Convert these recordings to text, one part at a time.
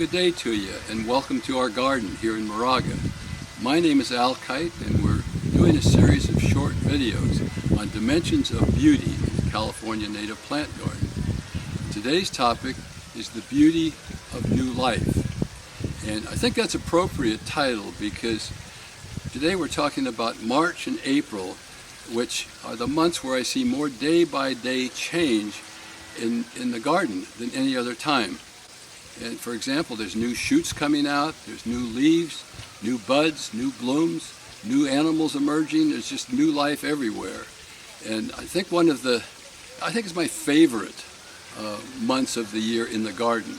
good day to you, and welcome to our garden here in Moraga. My name is Kyte, and we're doing a series of short videos on dimensions of beauty in the California native plant garden. Today's topic is the beauty of new life, and I think that's an appropriate title because today we're talking about March and April, which are the months where I see more day-by-day change in the garden than any other time. And for example, there's new shoots coming out, there's new leaves, new buds, new blooms, new animals emerging. There's just new life everywhere. And I think it's my favorite months of the year in the garden.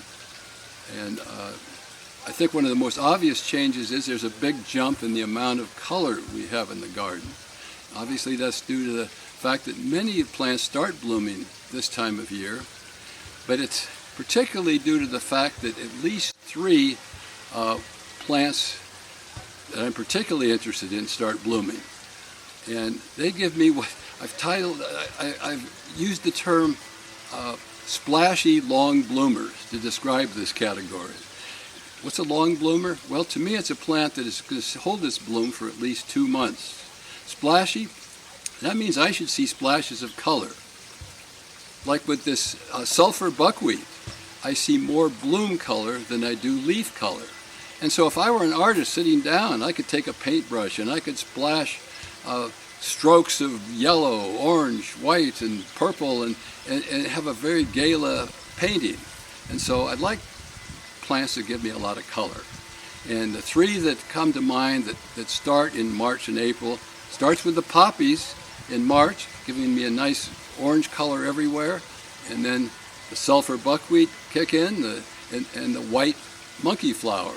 And I think one of the most obvious changes is there's a big jump in the amount of color we have in the garden. Obviously that's due to the fact that many plants start blooming this time of year, but it's particularly due to the fact that at least 3 plants that I'm particularly interested in start blooming. And they give me what I've used the term splashy long bloomers to describe this category. What's a long bloomer? Well, to me it's a plant that is going to hold its bloom for at least 2 months. Splashy, that means I should see splashes of color. Like with this sulfur buckwheat, I see more bloom color than I do leaf color. And so if I were an artist sitting down, I could take a paintbrush and I could splash strokes of yellow, orange, white, and purple and have a very gala painting. And so I'd like plants that give me a lot of color. And the 3 that come to mind that start in March and April starts with the poppies in March, giving me a nice orange color everywhere, and then the sulfur buckwheat kick in, and the white monkey flower,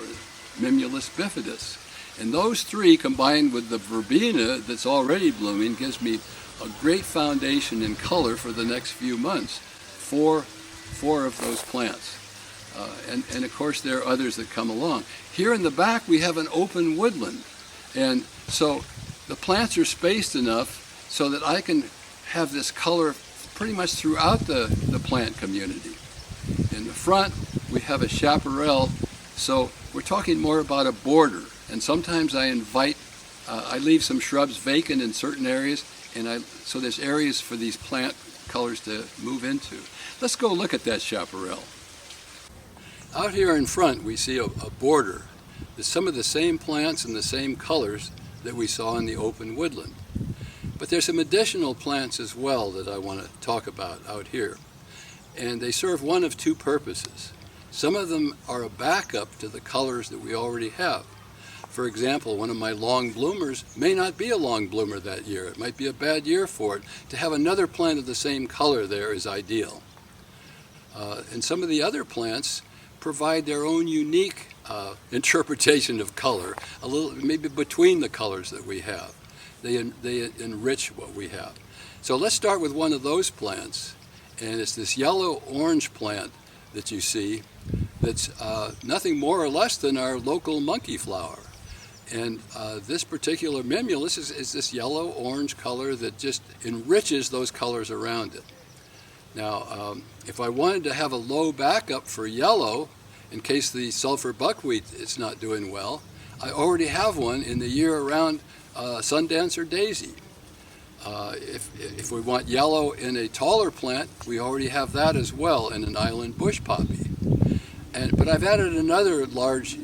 Mimulus bifidus. And those 3 combined with the verbena that's already blooming gives me a great foundation in color for the next few months. Four of those plants. And of course there are others that come along. Here in the back we have an open woodland, and so the plants are spaced enough so that I can have this color pretty much throughout the plant community. In the front we have a chaparral, so we're talking more about a border, and sometimes I leave some shrubs vacant in certain areas, and so there's areas for these plant colors to move into. Let's go look at that chaparral. Out here in front we see a border. There's some of the same plants and the same colors that we saw in the open woodland. But there's some additional plants as well that I want to talk about out here. And they serve one of 2 purposes. Some of them are a backup to the colors that we already have. For example, one of my long bloomers may not be a long bloomer that year. It might be a bad year for it. To have another plant of the same color there is ideal. And some of the other plants provide their own unique interpretation of color, a little maybe between the colors that we have. They enrich what we have. So let's start with one of those plants, and it's this yellow-orange plant that you see that's nothing more or less than our local monkey flower. And this particular mimulus is this yellow-orange color that just enriches those colors around it. Now, if I wanted to have a low backup for yellow, in case the sulfur buckwheat is not doing well, I already have one in the year-round Sundancer daisy. If we want yellow in a taller plant, we already have that as well in an island bush poppy. But I've added another large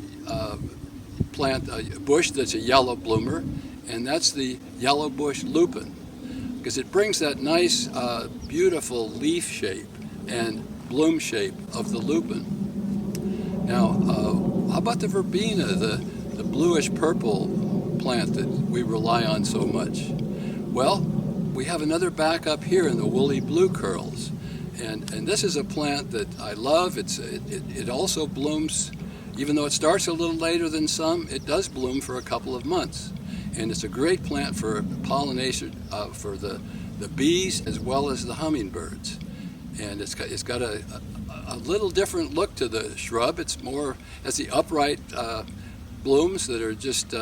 plant, a bush that's a yellow bloomer, and that's the yellow bush lupine, because it brings that nice, beautiful leaf shape and bloom shape of the lupine. Now, how about the verbena, the bluish-purple plant that we rely on so much? Well, we have another backup here in the woolly blue curls, and this is a plant that I love. It also blooms, even though it starts a little later than some, it does bloom for a couple of months, and it's a great plant for pollination for the bees as well as the hummingbirds. And it's got a little different look to the shrub. It's more as the upright blooms that are just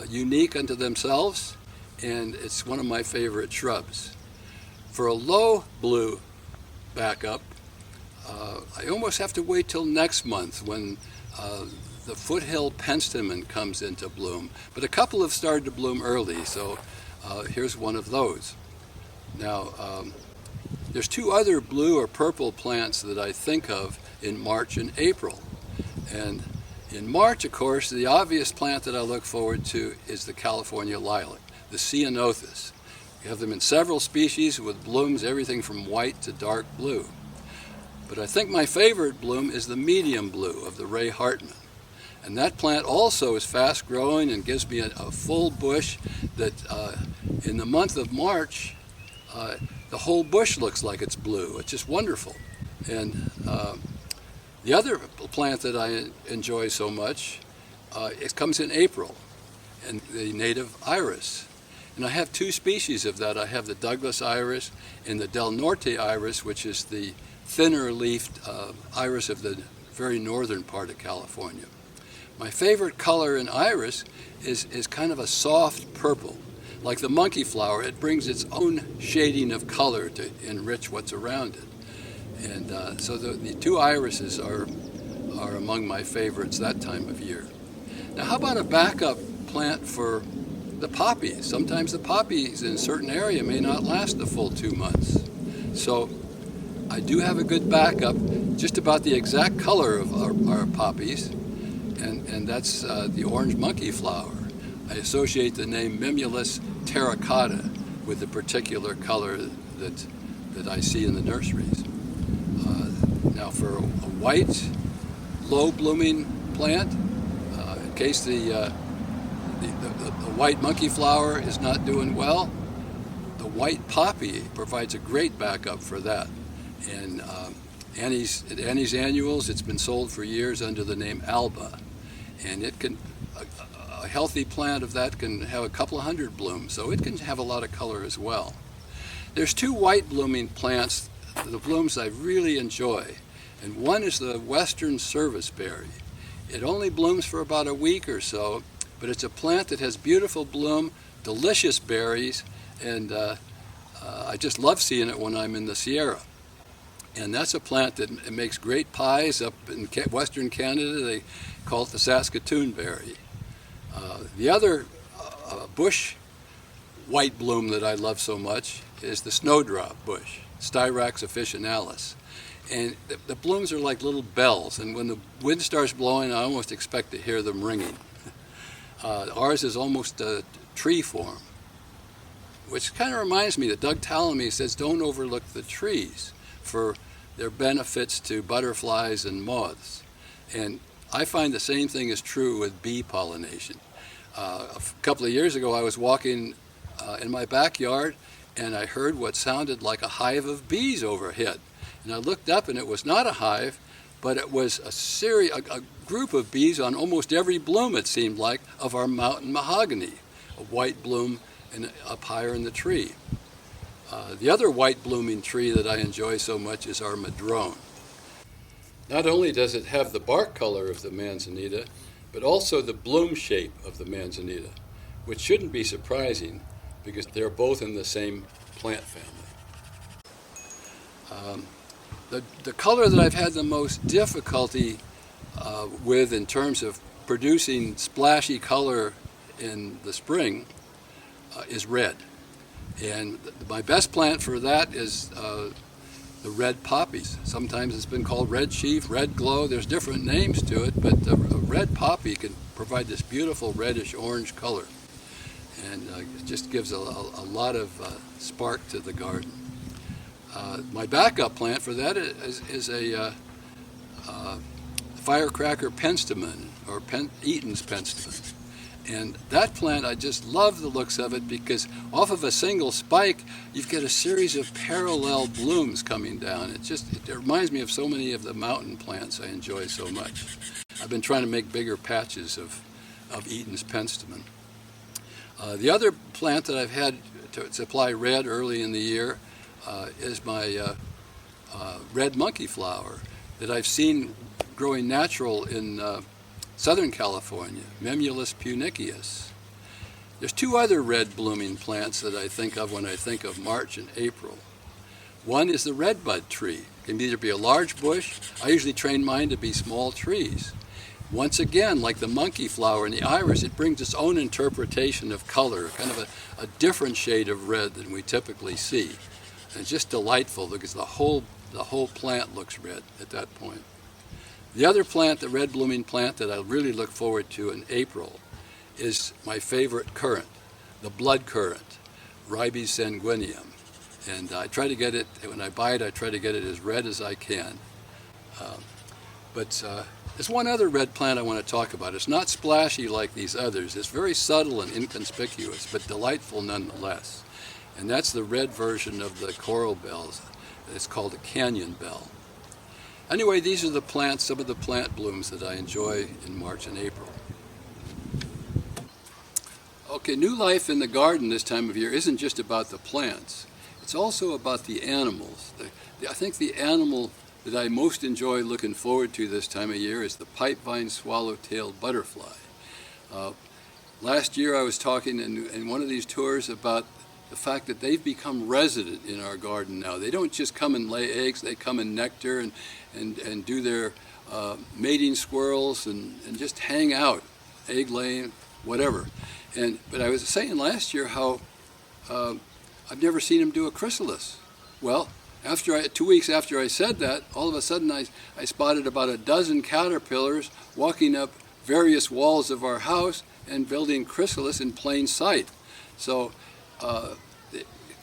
unique unto themselves, and it's one of my favorite shrubs. For a low blue backup, I almost have to wait till next month when the foothill penstemon comes into bloom. But a couple have started to bloom early, so here's one of those. Now, there's two other blue or purple plants that I think of in March and April. And in March, of course, the obvious plant that I look forward to is the California lilac, the Ceonothus. We have them in several species with blooms everything from white to dark blue. But I think my favorite bloom is the medium blue of the Ray Hartman. And that plant also is fast growing and gives me a full bush that in the month of March, the whole bush looks like it's blue. It's just wonderful. And the other plant that I enjoy so much, it comes in April, and the native iris. And I have two species of that. I have the Douglas iris and the Del Norte iris, which is the thinner leafed iris of the very northern part of California. My favorite color in iris is kind of a soft purple. Like the monkey flower, it brings its own shading of color to enrich what's around it. And so the two irises are among my favorites that time of year. Now, how about a backup plant for the poppies? Sometimes the poppies in a certain area may not last the full 2 months. So I do have a good backup, just about the exact color of our poppies, and that's the orange monkey flower. I associate the name Mimulus terracotta with the particular color that I see in the nurseries. Now for a white, low-blooming plant, in case the white monkey flower is not doing well, the white poppy provides a great backup for that. And at Annie's Annuals, it's been sold for years under the name Alba, and it can a healthy plant of that can have a couple of hundred blooms, so it can have a lot of color as well. There's two white blooming plants, the blooms I really enjoy, and one is the western serviceberry. It only blooms for about a week or so, but it's a plant that has beautiful bloom, delicious berries, and I just love seeing it when I'm in the Sierra. And that's a plant that makes great pies up in western Canada. They call it the Saskatoon berry. The other bush white bloom that I love so much is the snowdrop bush, Styrax officinalis. And the blooms are like little bells, and when the wind starts blowing, I almost expect to hear them ringing. Ours is almost a tree form, which kind of reminds me that Doug Tallamy says don't overlook the trees for their benefits to butterflies and moths. And I find the same thing is true with bee pollination. A couple of years ago, I was walking in my backyard, and I heard what sounded like a hive of bees overhead. And I looked up, and it was not a hive, but it was a group of bees on almost every bloom, it seemed like, of our mountain mahogany, a white bloom up higher in the tree. The other white blooming tree that I enjoy so much is Armadrone. Not only does it have the bark color of the manzanita, but also the bloom shape of the manzanita, which shouldn't be surprising because they're both in the same plant family. The color that I've had the most difficulty with in terms of producing splashy color in the spring is red. And my best plant for that is the red poppies. Sometimes it's been called red chief, red glow. There's different names to it, but a red poppy can provide this beautiful reddish orange color. And it just gives a lot of spark to the garden. My backup plant for that is a Firecracker Penstemon, or Eaton's Penstemon. And that plant, I just love the looks of it because off of a single spike, you've got a series of parallel blooms coming down. It reminds me of so many of the mountain plants I enjoy so much. I've been trying to make bigger patches of Eaton's Penstemon. The other plant that I've had to supply red early in the year is my red monkey flower that I've seen growing natural in Southern California, Mimulus puniceus. There's two other red blooming plants that I think of when I think of March and April. One is the redbud tree, It can either be a large bush. I usually train mine to be small trees. Once again, like the monkey flower and the iris, it brings its own interpretation of color, kind of a different shade of red than we typically see. And it's just delightful because the whole plant looks red at that point. The other plant, the red blooming plant that I really look forward to in April, is my favorite currant, the blood currant, Ribes sanguineum. And I try to get it, when I buy it, I try to get it as red as I can. There's one other red plant I want to talk about. It's not splashy like these others. It's very subtle and inconspicuous, but delightful nonetheless. And that's the red version of the coral bells. It's called a canyon bell. Anyway, these are the plants, some of the plant blooms that I enjoy in March and April. Okay, new life in the garden this time of year isn't just about the plants. It's also about the animals. I think the animal that I most enjoy looking forward to this time of year is the Pipevine swallowtail butterfly. Last year I was talking in one of these tours about the fact that they've become resident in our garden now. They don't just come and lay eggs, they come and nectar and do their mating squirrels and just hang out, egg laying, whatever. But I was saying last year how I've never seen them do a chrysalis. Well, 2 weeks after I said that, all of a sudden I spotted about a dozen caterpillars walking up various walls of our house and building chrysalis in plain sight. So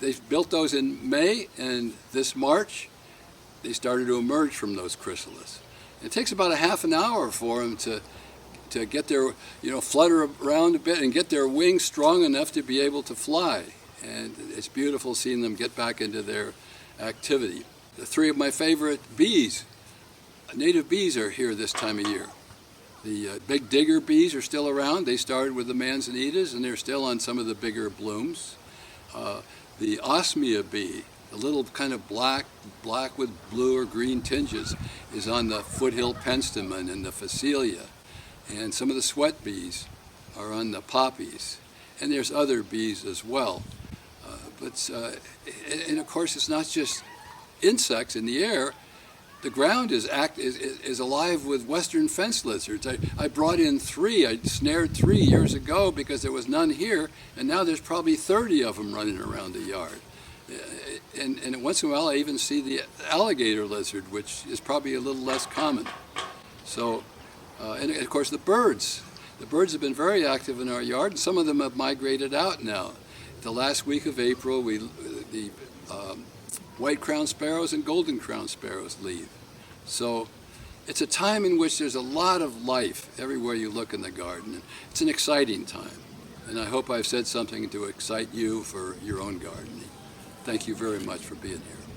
they built those in May, and this March they started to emerge from those chrysalis. And it takes about a half an hour for them to get their, flutter around a bit and get their wings strong enough to be able to fly. And it's beautiful seeing them get back into their activity. The three of my favorite bees, native bees, are here this time of year. The big digger bees are still around. They started with the manzanitas and they're still on some of the bigger blooms. The osmia bee, the little kind of black with blue or green tinges, is on the foothill penstemon and the phacelia. And some of the sweat bees are on the poppies. And there's other bees as well. And of course, it's not just insects in the air. The ground is alive with western fence lizards. I brought in 3. I snared 3 years ago because there was none here, and now there's probably 30 of them running around the yard. And once in a while, I even see the alligator lizard, which is probably a little less common. So, and of course, the birds. The birds have been very active in our yard, and some of them have migrated out now. The last week of April, the white-crowned sparrows and golden-crowned sparrows leave. So it's a time in which there's a lot of life everywhere you look in the garden. It's an exciting time, and I hope I've said something to excite you for your own gardening. Thank you very much for being here.